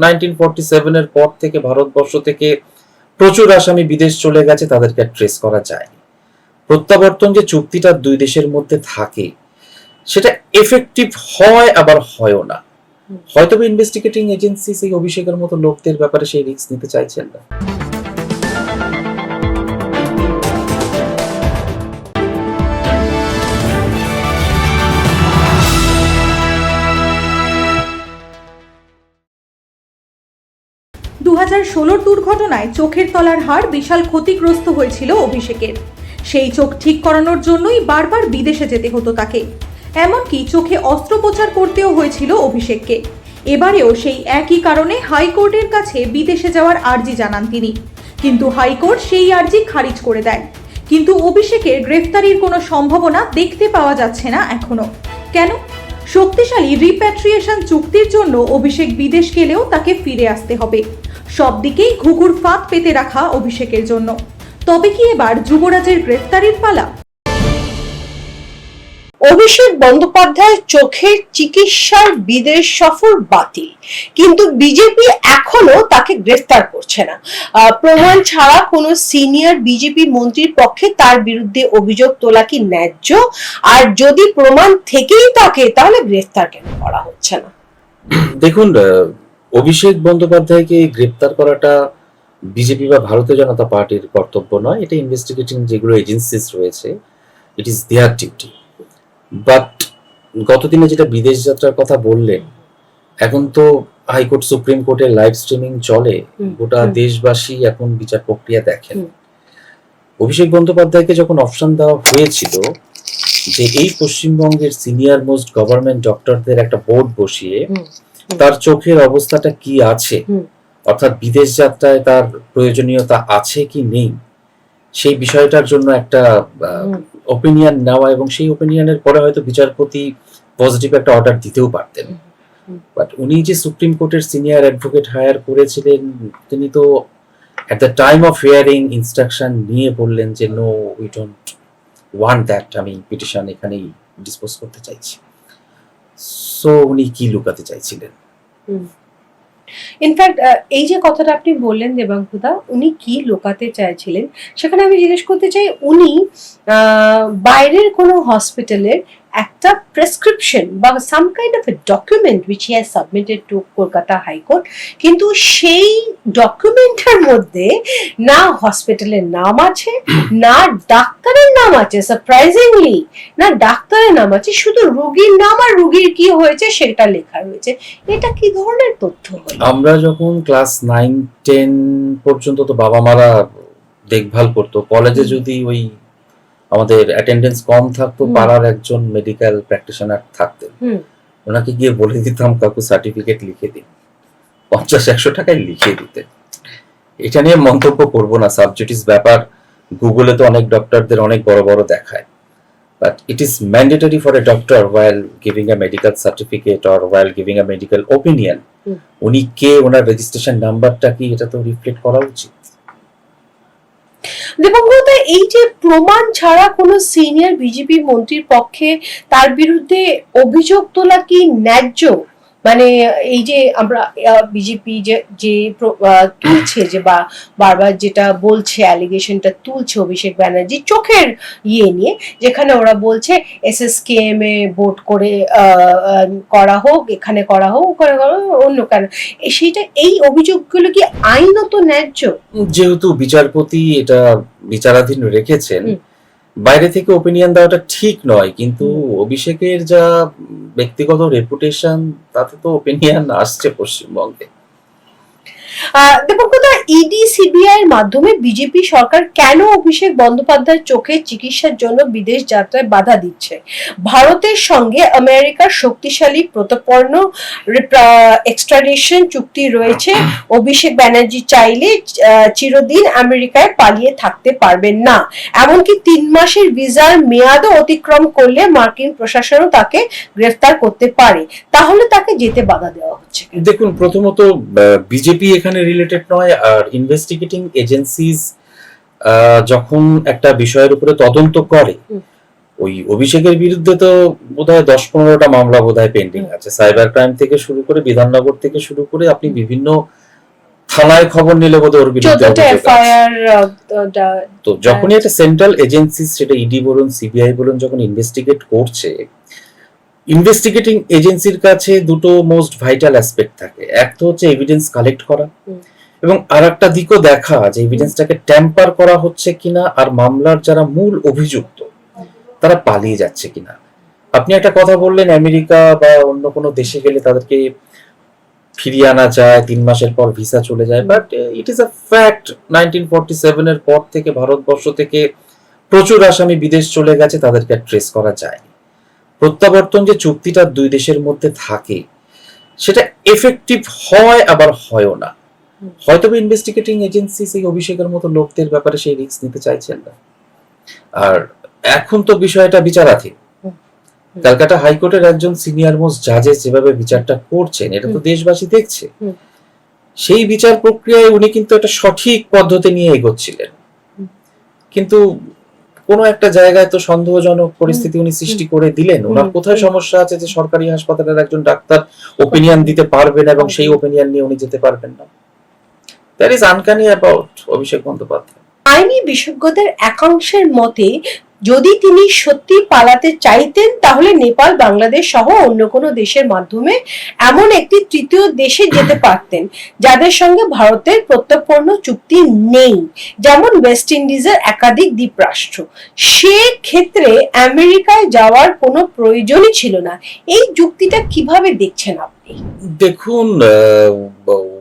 1947 এর পর থেকে ভারতবর্ষ থেকে প্রচুর আসামি বিদেশ চলে গেছে, তাদেরকে ট্রেস করা যায়। প্রত্যাবর্তন যে চুক্তিটা দুই দেশের মধ্যে থাকে সেটা এফেক্টিভ হয় আবার হয়ও না। হয়তো ইনভেস্টিগেটিং এজেন্সি সেই অভিষেকের মতো লোকদের ব্যাপারে সেই রিস্ক নিতে চাইছেন না। দুর্ঘটনায় চোখের তলার হাড় বিশাল ক্ষতিগ্রস্ত হয়েছিল অভিষেকের। সেই চোখ ঠিক করানোর জন্যই বারবার বিদেশে যেতে হতো তাকে, এমনকি চোখে অস্ত্রোপচার করতেও হয়েছিল অভিষেককে। এবারেও সেই একই কারণে হাইকোর্টের কাছে বিদেশে যাওয়ার আর্জি জানান তিনি, কিন্তু হাইকোর্ট সেই আর্জি খারিজ করে দেয়। কিন্তু অভিষেকের গ্রেফতারির কোনো সম্ভাবনা দেখতে পাওয়া যাচ্ছে না এখনো। কেন? শক্তিশালী রিপ্যাট্রিয়েশন চুক্তির জন্য অভিষেক বিদেশ গেলেও তাকে ফিরে আসতে হবে। সব দিকেই ঘুঘুর ফাঁক পেতে রাখা অভিষেকের জন্য। তবে কি এবার যুবরাজের গ্রেফতারির পালা? অভিষেক বন্দ্যোপাধ্যায়ের চোখের চিকিৎসার বিদেশ সফর বাতিল, কিন্তু বিজেপি এখনো তাকে গ্রেফতার করছে না। প্রমাণ ছাড়া কোনো সিনিয়র বিজেপি মন্ত্রীর পক্ষে তার বিরুদ্ধে অভিযোগ তোলা কি ন্যায্য? আর যদি প্রমাণ থেকেই থাকে তাহলে গ্রেফতার কেন করা হচ্ছে না? দেখুন, অভিষেক বন্দ্যোপাধ্যায়কে গ্রেপ্তার করাটা বিজেপি বা ভারতীয় জনতা পার্টির কর্তব্য নয়। এটা ইনভেস্টিগেটিং যেগুলো এজেন্সিস রয়েছে, it is their duty. But গতদিনে যেটা বিদেশ যাত্রার কথা বললেন, এখন তো হাইকোর্ট সুপ্রিম কোর্টের লাইভ স্ট্রিমিং চলে, গোটা দেশবাসী এখন বিচার প্রক্রিয়া দেখেন। অভিষেক বন্দ্যোপাধ্যায়কে যখন অপশন দেওয়া হয়েছিল যে এই পশ্চিমবঙ্গের সিনিয়র মোস্ট গভর্নমেন্ট ডক্টরদের একটা বোর্ড বসিয়ে তার চোখের অবস্থাটা কি আছে, অর্থাৎ বিদেশ যাত্রায় তার প্রয়োজনীয়তা আছে কি নেই, সেই বিষয়টার জন্য একটা ওপিনিয়ন নেওয়া, এবং সেই ওপিনিয়নের পরে হয়তো বিচারপতি পজিটিভ একটা অর্ডার দিতেও পারতেন। বাট উনি যে সুপ্রিম কোর্টের সিনিয়র অ্যাডভোকেট হায়ার করেছিলেন, তিনি তো at the time of hearing instruction নিয়ে বললেন যে no, we don't want that, আমি পিটিশন এখানেই ডিসপোজ করতে চাইছি। সো উনি কি লুকাতে চাইছিলেন? ইনফ্যাক্ট এই যে কথাটা আপনি বললেন দেবাঙ্কুদা, উনি কি লুকাতে চাইছিলেন, সেখানে আমি জিজ্ঞেস করতে চাই, উনি বাইরের কোনো হসপিটালের একটা প্রেসক্রিপশন বা some kind of A document which he has submitted to Kolkata high court, কিন্তু সেই ডকুমেন্টের মধ্যে না হসপিটালের নাম আছে, না ডাক্তারের নাম আছে, সারপ্রাইজিংলি না ডাক্তারের নাম আছে, শুধু রোগীর নাম আর রোগীর কি হয়েছে সেটা লেখা রয়েছে। এটা কি ধরনের তথ্য? আমরা যখন ক্লাস 9-10 পর্যন্ত তো বাবা মারা দেখভাল করতো। কলেজে যদি ওই আমাদের অ্যাটেন্ডেন্স কম থাকতো, পাড়ার একজন মেডিকেল প্র্যাকটিশনার থাকতেন, ওনাকে গিয়ে বলে দিতাম কাকু সার্টিফিকেট লিখে দিন, 50-100 টাকায় লিখে দিতেন। এটা নিয়ে মন্তব্য করব না, সাবজেক্টিভ ব্যাপার। গুগলে তো অনেক ডক্টরদের অনেক বড় বড় দেখায়, but it is mandatory for a doctor while giving a medical certificate or while giving a medical opinion, উনি কে, ওনার রেজিস্ট্রেশন নাম্বারটা কি, এটা তো রিফ্লেক্ট করা উচিত। দেবাঙ্গতা, এই যে প্রমাণ ছাড়া কোনো সিনিয়র বিজেপি মন্ত্রীর পক্ষে তার বিরুদ্ধে অভিযোগ তোলা কি ন্যায্য? মানে এই যে আমরা বিজেপি যে তুলছে, যে বা বারবার যেটা বলছে, অ্যালিগেশনটা তুলছে অভিষেক ব্যানার্জি চোখের নিয়ে, যেখানে ওরা বলছে এসএসকেএম এ ভোট করে করা হোক, এখানে করা হোক, ওখানে করা হোক, অন্য কেন, সেইটা, এই অভিযোগগুলো কি আইনত ন্যায্য? যেহেতু বিচারপতি এটা বিচারাধীন রেখেছেন, বাইরে থেকে ওপিনিয়ন দেওয়াটা ঠিক নয়, কিন্তু অভিষেকের যা ব্যক্তিগত রেপুটেশন, তাতে তো ওপিনিয়ন আসছে পশ্চিমবঙ্গে। দেবকতা, ইডি সিবিআই এর মাধ্যমে বিজেপি সরকার কেন অভিষেক বন্দ্যোপাধ্যায়ের চোখের চিকিৎসার জন্য বিদেশ যাত্রায় বাধা দিচ্ছে? ভারতের সঙ্গে আমেরিকার শক্তিশালী প্রত্যর্পণ এক্সট্রাডিশন চুক্তি রয়েছে। অভিষেক ব্যানার্জি চাইলে চিরদিন আমেরিকায় পালিয়ে থাকতে পারবেন না, এমনকি 3 মাসের ভিসার মেয়াদও অতিক্রম করলে মার্কিন প্রশাসনও তাকে গ্রেফতার করতে পারে। তাহলে তাকে যেতে বাধা দেওয়া হচ্ছে। দেখুন, প্রথমত বিজেপি এখানে রিলেটেড নয়, আর ইনভেস্টিগেটিং এজেন্সিজ যখন একটা বিষয়ের উপরে তদন্ত করে, ওই অভিষেকের বিরুদ্ধে তো বোধহয় 10-15টা মামলা বোধহয় পেন্ডিং আছে, সাইবার ক্রাইম থেকে শুরু করে বিধাননগর থেকে শুরু করে আপনি বিভিন্ন থানায় খবর নিলে বোধহয় ওর বিরুদ্ধে 14টা অভিযোগ আছে। এফআইআর তো যখনই একটা সেন্ট্রাল এজেন্সি, সেটা ইডি বলুন সিবিআই বলুন, যখন ইনভেস্টিগেট করছে, ইনভেস্টিগেটিং এজেন্সির কাছে দুটো মোস্ট ভাইটাল অ্যাসপেক্ট থাকে। এক তো হচ্ছে এভিডেন্স কালেক্ট করা, এবং আর একটা দিকও দেখা যে এভিডেন্সটাকে ট্যাম্পার করা হচ্ছে কিনা, আর মামলার যারা মূল অভিযুক্ত তারা পালিয়ে যাচ্ছে কিনা। আপনি একটা কথা বললেন, আমেরিকা বা অন্য কোনো দেশে গেলে তাদেরকে ফিরিয়ে আনা যায়, 3 মাসের পর ভিসা চলে যায়, but it is a fact 1947 এর পর থেকে ভারতবর্ষ থেকে প্রচুর আসামি বিদেশ চলে গেছে, তাদেরকে ট্রেস করা যায়নি। প্রত্যাবর্তন যে চুক্তিটা দুই দেশের মধ্যে থাকে, সেটা এফেক্টিভ হয় আবার হয়ও না। হয়তো ইনভেস্টিগেটিং এজেন্সি সেই অভিষেকের মতো লোকদের ব্যাপারে সেই রিস্ক নিতে চাইছেন না। আর এখন তো বিষয়টা বিচারাধীন। ক্যালকাটা হাইকোর্টের একজন সিনিয়র মোস্ট জাজেস যেভাবে বিচারটা করছেন, এটা তো দেশবাসী দেখছে। সেই বিচার প্রক্রিয়ায় উনি কিন্তু একটা সঠিক পদ্ধতি নিয়ে এগোচ্ছিলেন, কিন্তু কোনো একটা জায়গায় তো সন্দেহজনক পরিস্থিতি উনি সৃষ্টি করে দিলেন। ওনার কোথায় সমস্যা আছে যে সরকারি হাসপাতালের একজন ডাক্তার ওপিনিয়ন দিতে পারবেন এবং সেই ওপিনিয়ন নিয়ে উনি যেতে পারবেন না? That is আনকানি about Abhishek Bandyopadhyay. আইনি বিশেষজ্ঞদের একাংশের মতে যদি তিনি সত্যি পালাতে চাইতেন তাহলে নেপাল, বাংলাদেশ সহ অন্য কোনো দেশের মাধ্যমে এমন একটি তৃতীয় দেশে যেতে পারতেন যাদের সঙ্গে ভারতের প্রত্যর্পণ চুক্তি নেই, যেমন ওয়েস্ট ইন্ডিজের একাধিক দ্বীপরাষ্ট্র। সে ক্ষেত্রে আমেরিকায় যাওয়ার কোনো প্রয়োজনই ছিল না। এই যুক্তিটা কিভাবে দেখছেন আপনি? দেখুন,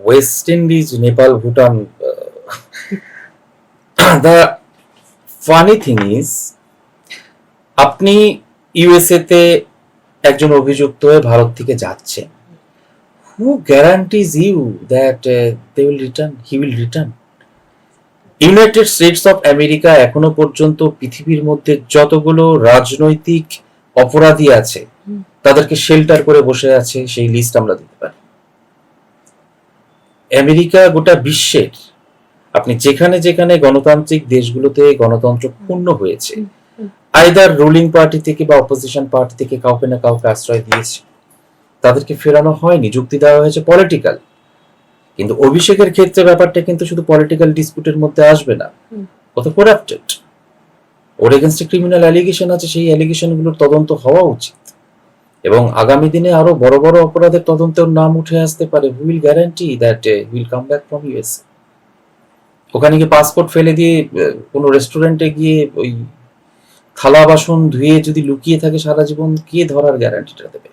west Indies, Nepal, Bhutan, the funny thing is, আপনি ইউএসএ তে একজন অভিযুক্ত হয়ে ভারত থেকে যাচ্ছেন, who guarantees you that they will return, he will return? United States of America এখনো পর্যন্ত পৃথিবীর মধ্যে যতগুলো রাজনৈতিক অপরাধী আছে তাদেরকে শেল্টার করে বসে আছে, সেই লিস্ট আমরা দিতে পারি। আমেরিকা গোটা বিশ্বের, আপনি যেখানে যেখানে গণতান্ত্রিক দেশগুলোতে গণতন্ত্র পূর্ণ হয়েছে, আইদার রুলিং পার্টি থেকে বা অপোজিশন পার্টি থেকে কাউকে না কাউকে আশ্রয় দিয়েছে, তাদেরকে ফেরানো হয়নি, যুক্তি দেওয়া হয়েছে পলিটিক্যাল। কিন্তু অভিষেকের ক্ষেত্রে ব্যাপারটা কিন্তু শুধু পলিটিক্যাল ডিসপিউটের মধ্যে আসবে না, কত করাপ্টেড, ওর এগেনস্টে ক্রিমিনাল অ্যালিগেশন আছে, সেই অ্যালিগেশন গুলোর তদন্ত হওয়া উচিত, এবং আগামী দিনে আরো বড় বড় অপরাধের তদন্তের নাম উঠে আসতে পারে। Who will guarantee that he will come back from USA? ওখানে গিয়ে পাসপোর্ট ফেলে দিয়ে কোনো রেস্টুরেন্টে গিয়ে ওই থালা বাসন ধুয়ে যদি লুকিয়ে থাকে সারা জীবন, কে ধরার গ্যারান্টিটা দেবে?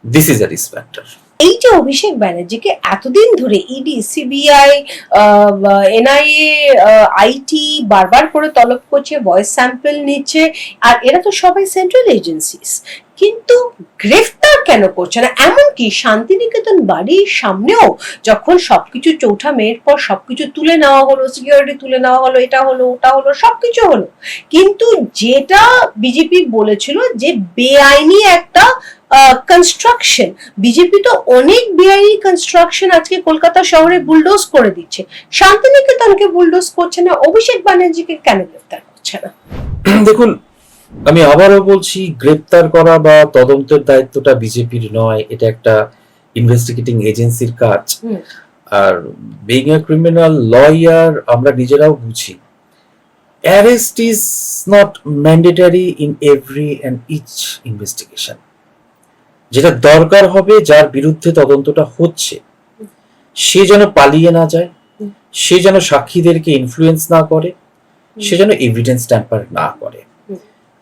This is a risk factor. এই যে অভিষেক ব্যানার্জিকে এতদিন ধরে ইডি, সিবিআই, এনআইএ, আইটি বারবার করে তলব করছে, ভয়েস স্যাম্পল নিচ্ছে, আর এরা তো সবাই সেন্ট্রাল এজেন্সিস, কিন্তু গ্রেফতার কেন করছে না? এমনকি শান্তিনিকেতন বাড়ির সামনেও যখন সবকিছু 4 মের পর সবকিছু তুলে নেওয়া হলো, সিকিউরিটি তুলে নেওয়া হলো, এটা হলো ওটা হলো, সবকিছু হলো, কিন্তু যেটা বিজেপি বলেছিল যে বেআইনি একটা কনস্ট্রাকশন, বিজেপি তো অনেক বেআইনি কনস্ট্রাকশন আজকে কলকাতা শহরে বুলডোজ করে দিচ্ছে, শান্তিনিকেতনকে বুলডোজ করছে না, অভিষেক ব্যানার্জিকে কেন গ্রেফতার করছে না? দেখুন, আমি আবারও বলছি, গ্রেপ্তার করা বা তদন্তের দায়িত্বটা বিজেপির নয়, এটা একটা ইনভেস্টিগেটিং এজেন্সির কাজ। আর বিং এ ক্রিমিনাল লয়ার আমরা নিজেরাও বুঝি, arrest is not mandatory in every and each investigation. যেটা দরকার হবে, যার বিরুদ্ধে তদন্তটা হচ্ছে সে যেন পালিয়ে না যায়, সে যেন সাক্ষীদেরকে ইনফ্লুয়েন্স না করে, সে যেন এভিডেন্স ট্যাম্পার না করে।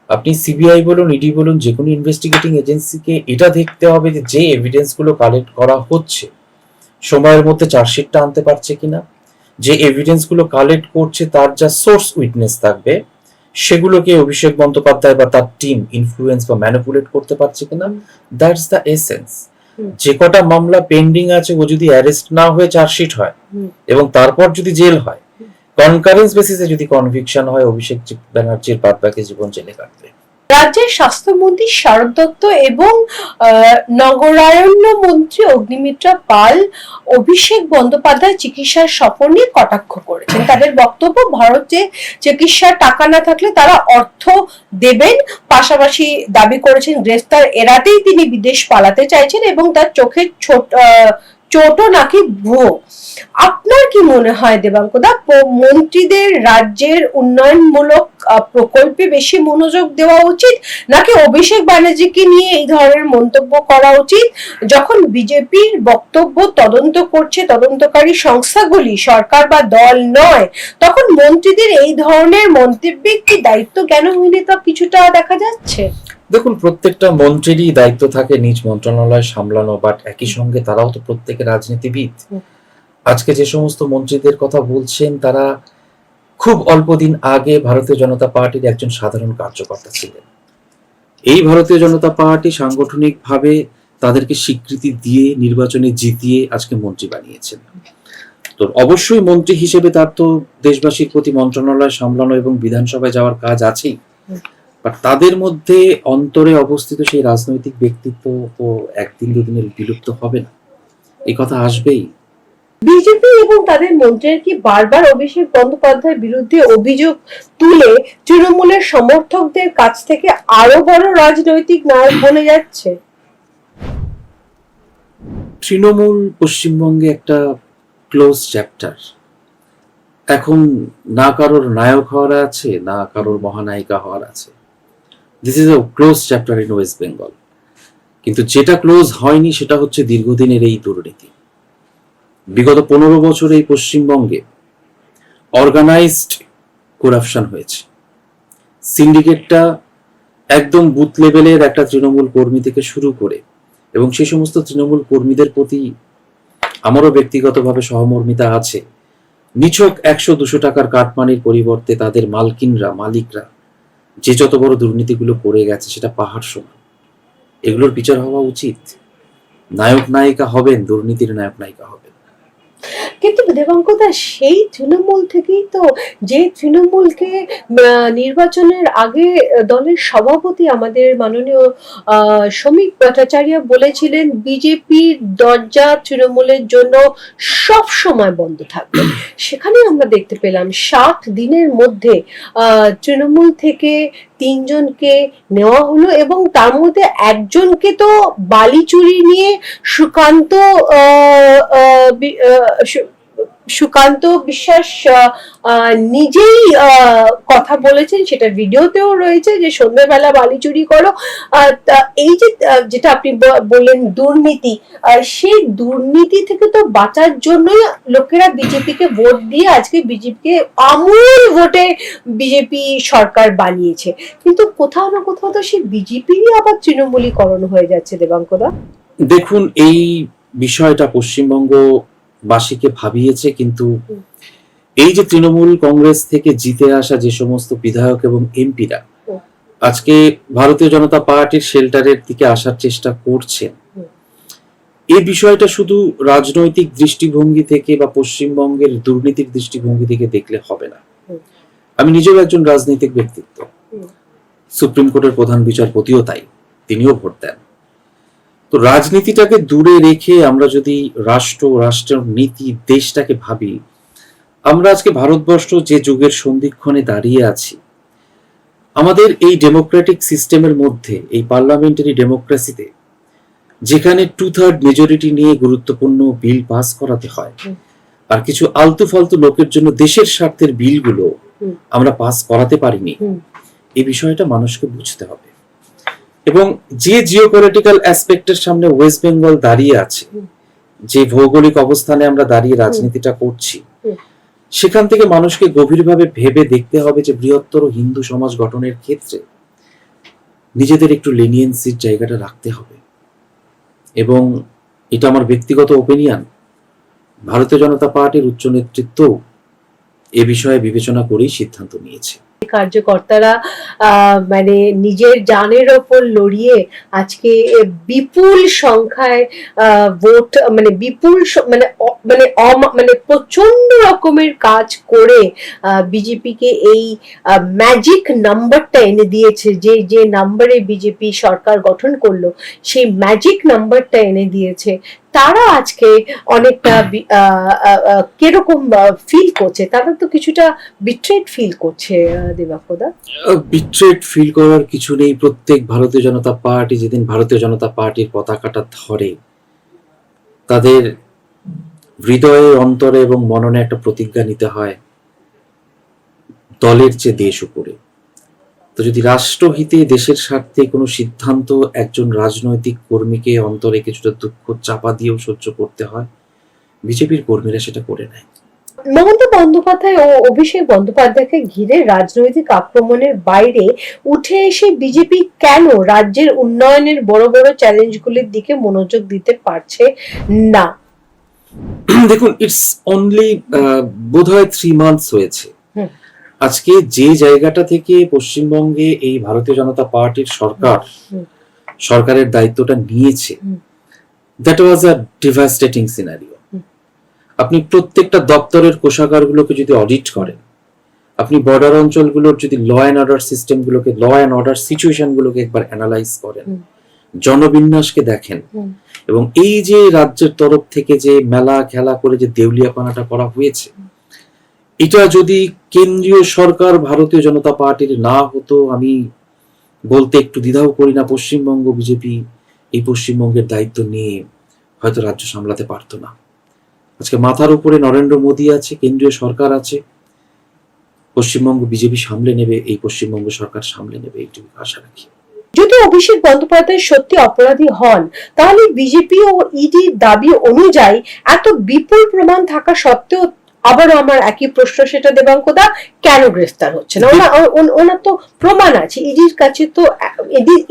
আপনি সিবিআই বলুন, ইডি বলুন, যে কোনো ইনভেস্টিগেটিং এজেন্সিকে এটা দেখতে হবে যে এভিডেন্স গুলো কালেক্ট করা হচ্ছে সময়ের মধ্যে চার্জশিটটা আনতে পারছে কিনা, যে এভিডেন্স গুলো কালেক্ট করছে তার যা সোর্স উইটনেস থাকবে সেগুলোকে অভিষেক বন্দ্যোপাধ্যায় বা তার টিম ইনফ্লুয়েন্স বা ম্যানিপুলেট করতে পারছে কিনা। That's the essence. যে কটা মামলা পেন্ডিং আছে, ও যদি অ্যারেস্ট না হয়ে চার্জশিট হয় এবং তারপর যদি জেল হয়, কনকারেন্স বেসিসে যদি কনভিকশন হয়, অভিষেক ব্যানার্জির বাদবাকি জীবন জেলে কাটবে। রাজ্যের স্বাস্থ্যমন্ত্রী শারদ দত্ত এবং নগরায়ণ মন্ত্রী অগ্নিমিত্রা পাল অভিষেক বন্দ্যোপাধ্যায় চিকিৎসার সফর নিয়ে কটাক্ষ করেছেন। তাদের বক্তব্য, ভারতে চিকিৎসার টাকা না থাকলে তারা অর্থ দেবেন। পাশাপাশি দাবি করেছেন গ্রেফতার এড়াতেই তিনি বিদেশ পালাতে চাইছেন এবং তার চোখের চোটও নাকি ভুয়ো। আপনার কি মনে হয় দেবাঙ্কদা, মন্ত্রীদের রাজ্যের উন্নয়নমূলক প্রকল্পে বেশি মনোযোগ দেওয়া উচিত, নাকি অভিষেক ব্যানার্জিকে নিয়ে এই ধরনের মন্তব্য করা উচিত? যখন বিজেপির বক্তব্য তদন্ত করছে তদন্তকারী সংস্থাগুলি, সরকার বা দল নয়, তখন মন্ত্রীদের এই ধরনের মন্তব্যে কি দায়িত্ব জ্ঞানহীনতা কিছুটা দেখা যাচ্ছে? দেখুন, প্রত্যেকটা মন্ত্রীরই দায়িত্ব থাকে নিজ মন্ত্রণালয় সামলানো, বাট একই সঙ্গে তারাও তো প্রত্যেকে রাজনীতিবিদ। আজকে যে সমস্ত মন্ত্রীদের কথা বলছেন তারা খুব অল্প দিন আগে ভারতীয় জনতা পার্টির একজন সাধারণ কার্যকর্তা ছিলেন। এই ভারতীয় জনতা পার্টি সাংগঠনিকভাবে তাদেরকে স্বীকৃতি দিয়ে নির্বাচনে জিতিয়ে আজকে মন্ত্রী বানিয়েছেন। তো অবশ্যই মন্ত্রী হিসেবে তার তো দেশবাসীর প্রতি মন্ত্রণালয় সামলানো এবং বিধানসভায় যাওয়ার কাজ আছেই, বাট তাদের মধ্যে অন্তরে অবস্থিত সেই রাজনৈতিক ব্যক্তিত্ব তো একদিন দুদিনের বিলুপ্ত হবে না, এই কথা আসবেই। বিজেপি এবং তাদের মন্ত্রীরা কি বারবার অভিষেক বন্দ্যোপাধ্যায়ের বিরুদ্ধে অভিযোগ তুলে তৃণমূলের সমর্থকদের কাছ থেকে আরো বড় রাজনৈতিক নায়ক বনে যাচ্ছে? তৃণমূল পশ্চিমবঙ্গে একটা ক্লোজ চ্যাপ্টার। এখন না কারোর নায়ক হওয়ার আছে, না কারোর মহানায়িকা হওয়ার আছে। This is a close chapter in West Bengal. কিন্তু যেটা ক্লোজ হয়নি সেটা হচ্ছে দীর্ঘদিনের এই দুর্নীতি। বিগত 15 বছর এই পশ্চিমবঙ্গে অর্গানাইজড করাপশন হয়েছে। সিন্ডিকেটটা একদম বুথ লেভেলের একটা তৃণমূল কর্মী থেকে শুরু করে, এবং সেই সমস্ত তৃণমূল কর্মীদের প্রতি আমারও ব্যক্তিগতভাবে সহমর্মিতা আছে। নিছক 100-200 টাকার কাটমানির পরিবর্তে তাদের মালিকরা যে যত বড় দুর্নীতিগুলো করে গেছে সেটা পাহাড় সমান। এগুলোর বিচার হওয়া উচিত। নায়ক নায়িকা হবেন, দুর্নীতির নায়ক নায়িকা হবেন। কিন্তু দেবাঙ্কদা, সেই তৃণমূল থেকেই তো, যে তৃণমূলকে নির্বাচনের আগে দলের সভাপতি আমাদের মাননীয় শ্রমিক ভট্টাচার্য বলেছিলেন বিজেপির দরজা তৃণমূলের জন্য সব সময় বন্ধ থাকবে। সেখানে আমরা দেখতে পেলাম 60 দিনের মধ্যে তৃণমূল থেকে 3 জনকে নেওয়া হলো এবং তার মধ্যে একজনকে তো বালি চুরি নিয়ে সুকান্ত বিশ্বাস নিজেই কথা বলেছেন, সেটা ভিডিওতেও রয়েছে যে সন্ধ্যাবেলা বালি চুরি করো। এই যে যেটা আপনি বললেন দুর্নীতি, সেই দুর্নীতি থেকে তো বাঁচার জন্যই লোকেরা বিজেপিকে ভোট দিয়ে আজকে বিজেপিকে আমূল ভোটে বিজেপি সরকার বানিয়েছে। কিন্তু কোথাও না কোথাও তো সেই বিজেপিরই আবার তৃণমূলীকরণ হয়ে যাচ্ছে দেবাঙ্কদা। দেখুন, এই বিষয়টা পশ্চিমবঙ্গ বাসীকে ভাবিয়েছে, কিন্তু এই যে তৃণমূল কংগ্রেস থেকে জিতে আসা যে সমস্ত বিধায়ক এবং এমপিরা আজকে ভারতীয় জনতা পার্টির শেল্টারের দিকে আসার চেষ্টা করছেন, এই বিষয়টা শুধু রাজনৈতিক দৃষ্টিভঙ্গি থেকে বা পশ্চিমবঙ্গের দুর্নীতির দৃষ্টিভঙ্গি থেকে দেখলে হবে না। আমি নিজেও একজন রাজনৈতিক ব্যক্তিত্ব, সুপ্রিম কোর্টের প্রধান বিচারপতিও তাই, তিনিও ভোট দেন। তো রাজনীতিটাকে দূরে রেখে আমরা যদি রাষ্ট্রের নীতি, দেশটাকে ভাবি, আমরা আজকে ভারতবর্ষ যে যুগের সন্ধিক্ষণে দাঁড়িয়ে আছি, আমাদের এই ডেমোক্রেটিক সিস্টেমের মধ্যে, এই পার্লামেন্টারি ডেমোক্রেসিতে, যেখানে 2/3 মেজরিটি নিয়ে গুরুত্বপূর্ণ বিল পাস করাতে হয়, আর কিছু আলতু ফালতু লোকের জন্য দেশের স্বার্থের বিলগুলো আমরা পাস করাতে পারিনি, এই বিষয়টা মানুষকে বুঝতে হবে। এবং যে জিওপলিটিক্যাল অ্যাসপেক্টের সামনে ওয়েস্ট বেঙ্গল দাঁড়িয়ে আছে, যে ভৌগোলিক অবস্থানে আমরা দাঁড়িয়ে রাজনীতিটা করছি, সেখান থেকে মানুষকে গভীরভাবে ভেবে দেখতে হবে যে বৃহত্তর হিন্দু সমাজ গঠনের ক্ষেত্রে নিজেদের একটু লেনিয়েন্সির জায়গাটা রাখতে হবে। এবং এটা আমার ব্যক্তিগত ওপিনিয়ন, ভারতীয় জনতা পার্টির উচ্চ নেতৃত্ব এ বিষয়ে বিবেচনা করেই সিদ্ধান্ত নিয়েছে। কার্যকর্তারা মানে নিজের জানের ওপর লড়িয়ে আজকে বিপুল সংখ্যায় ভোট মানে মানে প্রচন্ড রকমের কাজ করে বিজেপিকে এই ম্যাজিক নাম্বারটা এনে দিয়েছে, যে নাম্বারে বিজেপি সরকার গঠন করলো সেই ম্যাজিক নাম্বারটা এনে দিয়েছে। তারা আজকে অনেকটা কিরকম ফিল করছে? তারা তো কিছুটা বিট্রেড ফিল করছে দেবাঙ্গদা। বিট্রেড ফিল করার কিছু নেই। প্রত্যেক ভারতীয় জনতা পার্টি যেদিন ভারতীয় জনতা পার্টির পতাকাটা ধরে, তাদের হৃদয়ে, অন্তরে এবং মননে একটা প্রতিজ্ঞা নিতে হয় দলের চেয়ে দেশ উপরে। তো যদি রাষ্ট্রহিতে, দেশের স্বার্থে কোনো সিদ্ধান্ত একজন রাজনৈতিক কর্মীকে অন্তরে কিছুটা দুঃখ চাপা দিয়েও সহ্য করতে হয়, বিজেপির কর্মীরা সেটা করে নেয়। মমতা বন্দ্যোপাধ্যায় ও অভিষেক বন্দ্যোপাধ্যায়কে ঘিরে রাজনৈতিক আক্রমণের বাইরে উঠে এসে বিজেপি কেন রাজ্যের উন্নয়নের বড় বড় চ্যালেঞ্জগুলির দিকে মনোযোগ দিতে পারছে না? দেখুন, ইটস অনলি বোধহয় 3 মান্থস হয়েছে আজকে যে জায়গাটা থেকে পশ্চিমবঙ্গে এই ভারতীয় জনতা পার্টির সরকারের দায়িত্বটা নিয়েছে, that was a devastating scenario. আপনি প্রত্যেকটা দপ্তরের কোষাগারগুলোকে যদি অডিট করেন, আপনি বর্ডার অঞ্চলগুলোর যদি ল অ্যান্ড অর্ডার সিস্টেমগুলোকে, ল অ্যান্ড অর্ডার সিচুয়েশনগুলোকে একবার অ্যানালাইজ করেন, জনবিন্যাসকে দেখেন, এবং এই যে রাজ্যের তরফ থেকে যে মেলা খেলা করে যে দেউলিয়াপানাটা করা হয়েছে, এটা যদি কেন্দ্রীয় সরকার ভারতীয় জনতা পার্টির না হতো, আমি বলতে একটু দ্বিধাও করি না পশ্চিমবঙ্গ বিজেপি এই পশ্চিমবঙ্গের দায়িত্ব নিয়ে হয়তো রাজ্য সামলাতে পারতো না। আজকে মাথার উপরে নরেন্দ্র মোদী আছে, কেন্দ্রীয় সরকার আছে, পশ্চিমবঙ্গ বিজেপি সামলে নেবে, এই পশ্চিমবঙ্গ সরকার সামলে নেবে, এইটুকু আশা রাখি। যদি অভিষেক বন্দ্যোপাধ্যায় সত্যি অপরাধী হন, তাহলে বিজেপি ও ইডির দাবি অনুযায়ী এত বিপুল প্রমাণ থাকা সত্ত্বেও আবারও আমার একই প্রশ্ন, সেটা দেবাঙ্গদা, কেন গ্রেফতার হচ্ছে না? ওনার তো প্রমাণ আছে ইডির কাছে, তো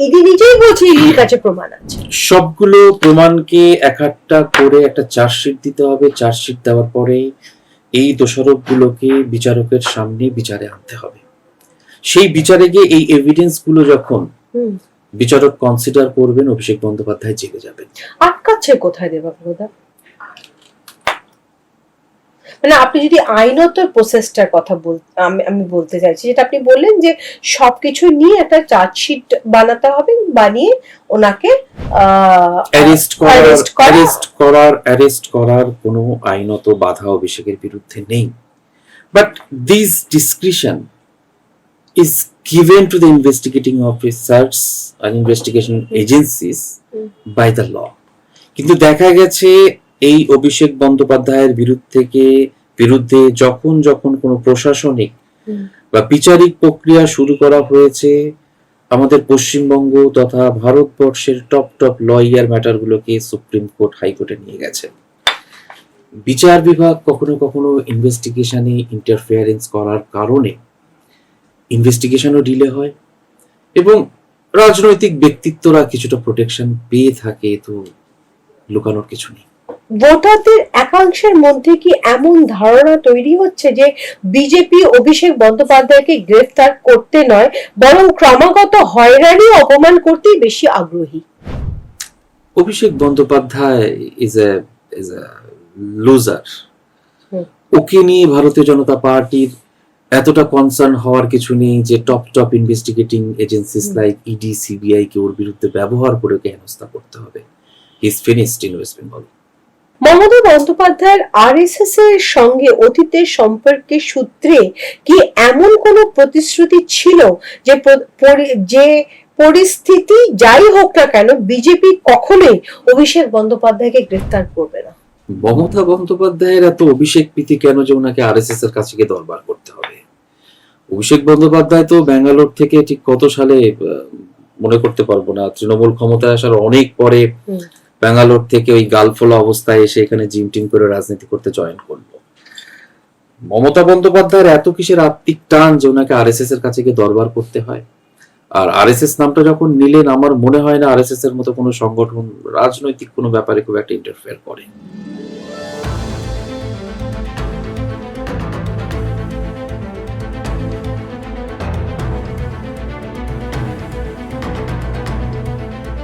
ইডি নিজেই বলছে ইডির কাছে প্রমাণ আছে। সবগুলো প্রমাণকে একটা করে একটা চার্জশিট দিতে হবে। চার্জশিট দেওয়ার পরে এই দোষারোপ গুলোকে বিচারকের সামনে বিচারে আনতে হবে। সেই বিচারে গিয়ে এই এভিডেন্স গুলো যখন বিচারক কনসিডার করবেন, অভিষেক বন্দ্যোপাধ্যায় জেগে যাবেন। আটকাচ্ছে কোথায় দেবাঙ্গদা? মানে আপনি যদি আইনত প্রসেসটার কথা আমি বলতে চাইছি, যেটা আপনি বললেন যে সবকিছু নিয়ে একটা চার্জশিট বানাতে হবে, বানিয়ে ওনাকে অ্যারেস্ট করার কোনো আইনত বাধা অভিষেকের বিরুদ্ধে নেই। But this discretion is given to the investigating officers and investigation agencies by the law. কিন্তু দেখা গেছে এই অভিষেক বন্দ্যোপাধ্যায়ের বিরুদ্ধে যখন কোনো প্রশাসনিক বা বিচারিক প্রক্রিয়া শুরু করা হয়েছে, আমাদের পশ্চিমবঙ্গ তথা ভারতবর্ষের টপ লয়ার ম্যাটারগুলোকে সুপ্রিম কোর্ট, হাইকোর্টে নিয়ে গেছে। বিচার বিভাগ কখনো ইনভেস্টিগেশনে ইন্টারফেয়ারেন্স করার কারণে ইনভেস্টিগেশনও ডিলে হয় এবং রাজনৈতিক ব্যক্তিত্বরা কিছুটা প্রোটেকশন পেয়ে থাকে। তো লুকানোর কিছু নেই। ভোটারদের একাংশের মধ্যে কি এমন ধারণা তৈরি হচ্ছে যে বিজেপি অভিষেক বন্দ্যোপাধ্যায়কে গ্রেফতার করতে নয়, বরং ক্রমাগত হয়রানি অপমান করতেই বেশি আগ্রহী? Abhishek Bandyopadhyay is a loser. ওকে নিয়ে ভারতীয় জনতা পার্টির এতটা কনসার্ন হওয়ার কিছু নেই যে top investigating agencies like ED, CBI কে ওর বিরুদ্ধে ব্যবহার করে ওকে হেনস্থা করতে হবে। He is finished in West Bengal. Mamata বন্দ্যোপাধ্যায়ের আরএসএস এর সঙ্গে অতীতের সম্পর্কের সূত্রে কি এমন কোনো প্রতিশ্রুতি ছিল যে পরিস্থিতি যাই হোক না কেন বিজেপি কখনোই অভিষেক বন্দ্যোপাধ্যায়কে গ্রেফতার করবে না? মমতা বন্দ্যোপাধ্যায়ের এত অভিষেক প্রীতি কেন যে ওনাকে আরএসএস এর কাছে গিয়ে দরবার করতে হবে? অভিষেক বন্দ্যোপাধ্যায় তো ব্যাঙ্গালোর থেকে ঠিক কত সালে মনে করতে পারবো না, তৃণমূল ক্ষমতায় আসার অনেক পরে ব্যাঙ্গালোর থেকে ওই গালফোলা অবস্থায় এসে এখানে জিম টিম করে রাজনীতি করতে জয়েন করলো। মমতা বন্দ্যোপাধ্যায়ের এত কিসের আত্মিক টান যে ওনাকে আরএসএস এর কাছে গিয়ে দরবার করতে হয়? আর আরএসএস নামটা যখন নিলেন, আমার মনে হয় না আরএসএস এর মতো কোনো সংগঠন রাজনৈতিক কোনো ব্যাপারে খুব একটা ইন্টারফেয়ার করে।